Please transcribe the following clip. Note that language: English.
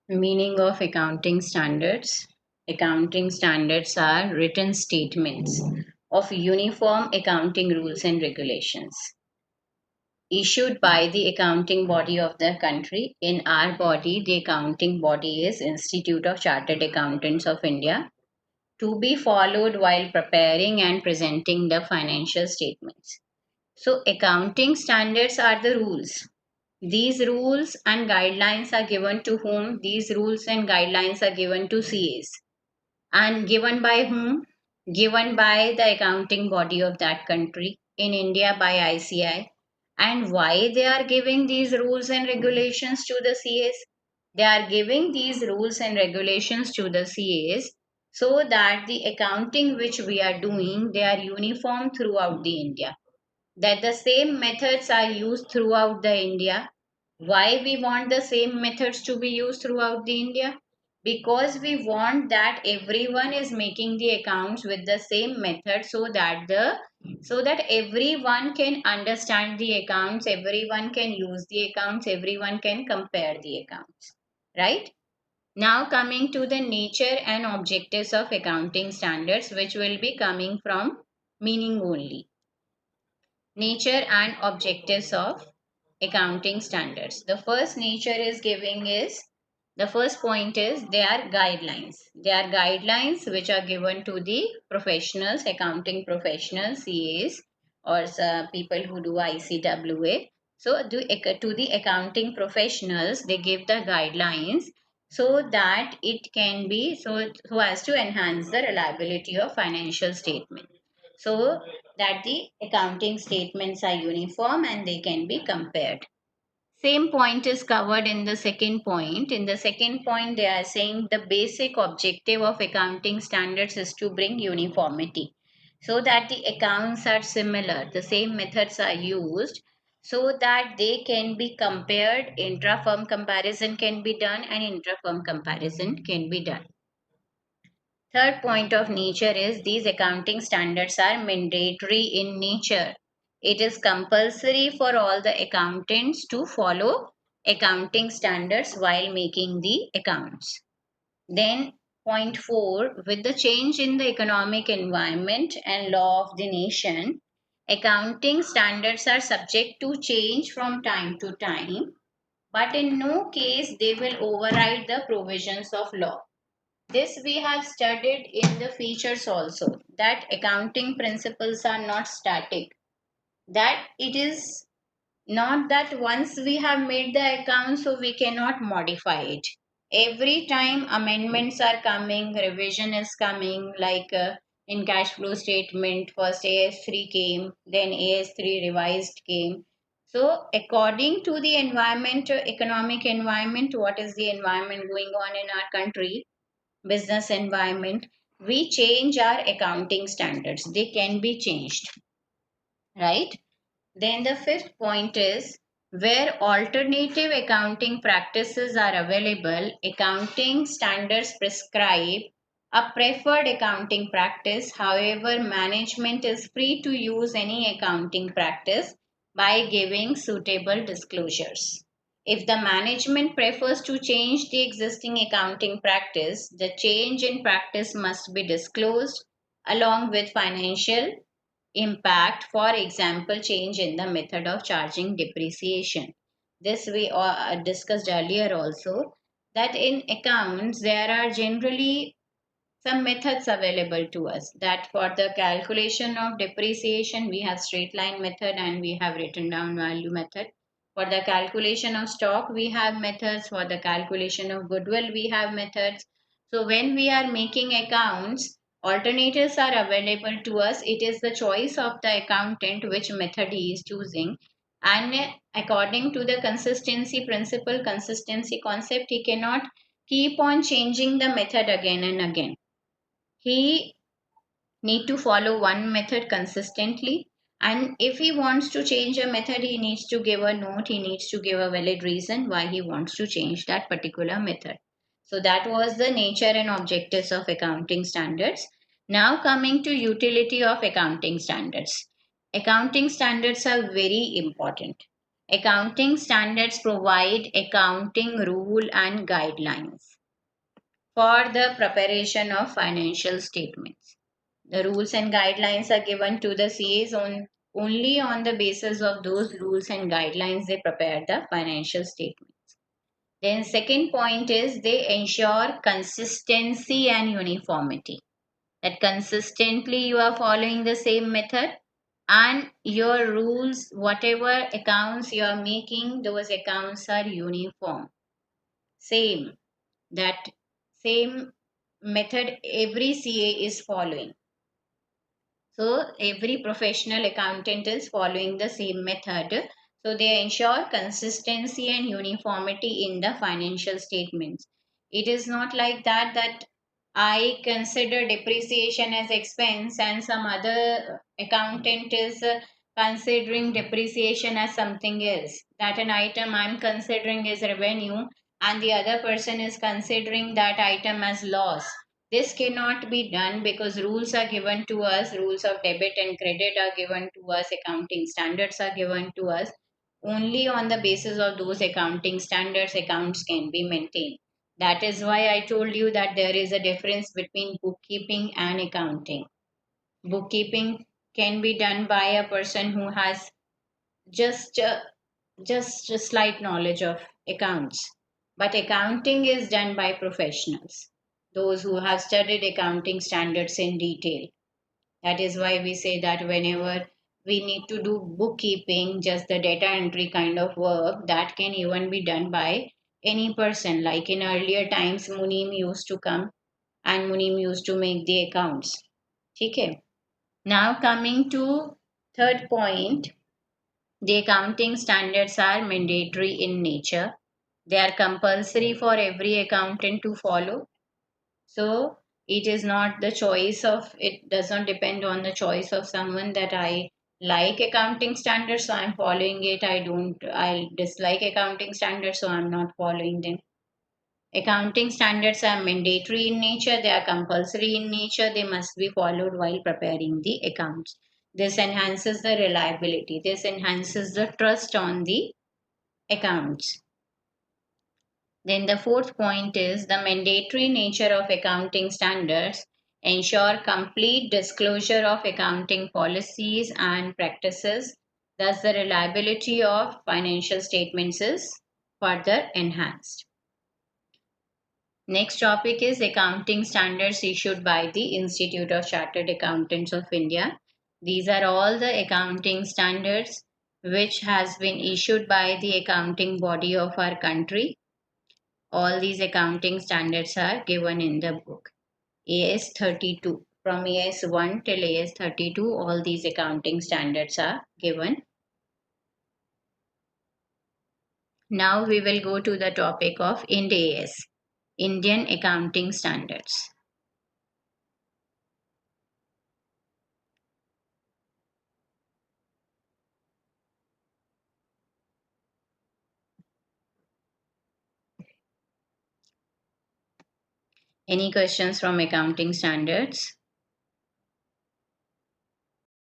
Meaning of accounting standards. Accounting standards are written statements of uniform accounting rules and regulations issued by the accounting body of the country. In our body, the accounting body is Institute of Chartered Accountants of India, to be followed while preparing and presenting the financial statements. So, accounting standards are the rules. These rules and guidelines are given to whom? These rules and guidelines are given to CAs. And given by whom? Given by the accounting body of that country. In India, by ICI. And why they are giving these rules and regulations to the CAs? They are giving these rules and regulations to the CAs so that the accounting which we are doing, they are uniform throughout the India, that the same methods are used throughout the India. Why we want the same methods to be used throughout the India? Because we want that everyone is making the accounts with the same method, so that everyone can understand the accounts, everyone can use the accounts, everyone can compare the accounts. Right? Now coming to the nature and objectives of accounting standards, which will be coming from meaning only. Nature and objectives of accounting standards. The first nature is giving is, the first point is they are guidelines. They are guidelines which are given to the professionals, accounting professionals, CAs, or people who do ICWA. So to the accounting professionals, they give the guidelines so that it can be so as to enhance the reliability of financial statement, so that the accounting statements are uniform and they can be compared. Same point is covered in the second point. In the second point, they are saying the basic objective of accounting standards is to bring uniformity so that the accounts are similar, the same methods are used so that they can be compared, intra firm comparison can be done, and intra firm comparison can be done. Third point of nature is these accounting standards are mandatory in nature. It is compulsory for all the accountants to follow accounting standards while making the accounts. Then, point 4, with the change in the economic environment and law of the nation, accounting standards are subject to change from time to time, but in no case they will override the provisions of law. This we have studied in the features also, that accounting principles are not static. That it is not that once we have made the account, so we cannot modify it. Every time amendments are coming, revision is coming, like in cash flow statement, first AS3 came, then AS3 revised came. So, according to the environment, economic environment, what is the environment going on in our country, business environment, we change our accounting standards. They can be changed, right? Then the fifth point is where alternative accounting practices are available, accounting standards prescribe a preferred accounting practice. However, management is free to use any accounting practice by giving suitable disclosures. If the management prefers to change the existing accounting practice, the change in practice must be disclosed along with financial impact, for example, change in the method of charging depreciation. This we discussed earlier also, that in accounts there are generally some methods available to us, that for the calculation of depreciation we have straight line method and we have written down value method. For the calculation of stock we have methods, for the calculation of goodwill we have methods. So when we are making accounts, alternatives are available to us. It is the choice of the accountant which method he is choosing, and according to the consistency principle, consistency concept, he cannot keep on changing the method again and again. He need to follow one method consistently, and if he wants to change a method, he needs to give a note, he needs to give a valid reason why he wants to change that particular method. So that was the nature and objectives of accounting standards. Now coming to utility of accounting standards. Accounting standards are very important. Accounting standards provide accounting rule and guidelines for the preparation of financial statements. The rules and guidelines are given to the CAs only on the basis of those rules and guidelines they prepare the financial statement. Then second point is they ensure consistency and uniformity. That consistently you are following the same method and your rules, whatever accounts you are making, those accounts are uniform. Same. That same method every CA is following. So every professional accountant is following the same method. So they ensure consistency and uniformity in the financial statements. It is not like that I consider depreciation as expense and some other accountant is considering depreciation as something else. That an item I'm considering is revenue and the other person is considering that item as loss. This cannot be done because rules are given to us, rules of debit and credit are given to us, accounting standards are given to us. Only on the basis of those accounting standards, accounts can be maintained. That is why I told you that there is a difference between bookkeeping and accounting. Bookkeeping can be done by a person who has just uh, just a slight knowledge of accounts. But accounting is done by professionals, those who have studied accounting standards in detail. That is why we say that whenever we need to do bookkeeping, just the data entry kind of work, that can even be done by any person. Like in earlier times, Munim used to come and Munim used to make the accounts. Okay. Now coming to third point, the accounting standards are mandatory in nature. They are compulsory for every accountant to follow. So it is not the choice of, it does not depend on the choice of someone that I like accounting standards, so I'm following it. I dislike accounting standards, so I'm not following them. Accounting standards are mandatory in nature, they are compulsory in nature, they must be followed while preparing the accounts. This enhances the reliability, this enhances the trust on the accounts. Then the fourth point is the mandatory nature of accounting standards ensure complete disclosure of accounting policies and practices. Thus, the reliability of financial statements is further enhanced. Next topic is accounting standards issued by the Institute of Chartered Accountants of India. These are all the accounting standards which has been issued by the accounting body of our country. All these accounting standards are given in the book. AS 32. From AS 1 till AS 32, all these accounting standards are given. Now we will go to the topic of IND AS, Indian Accounting Standards. Any questions from accounting standards?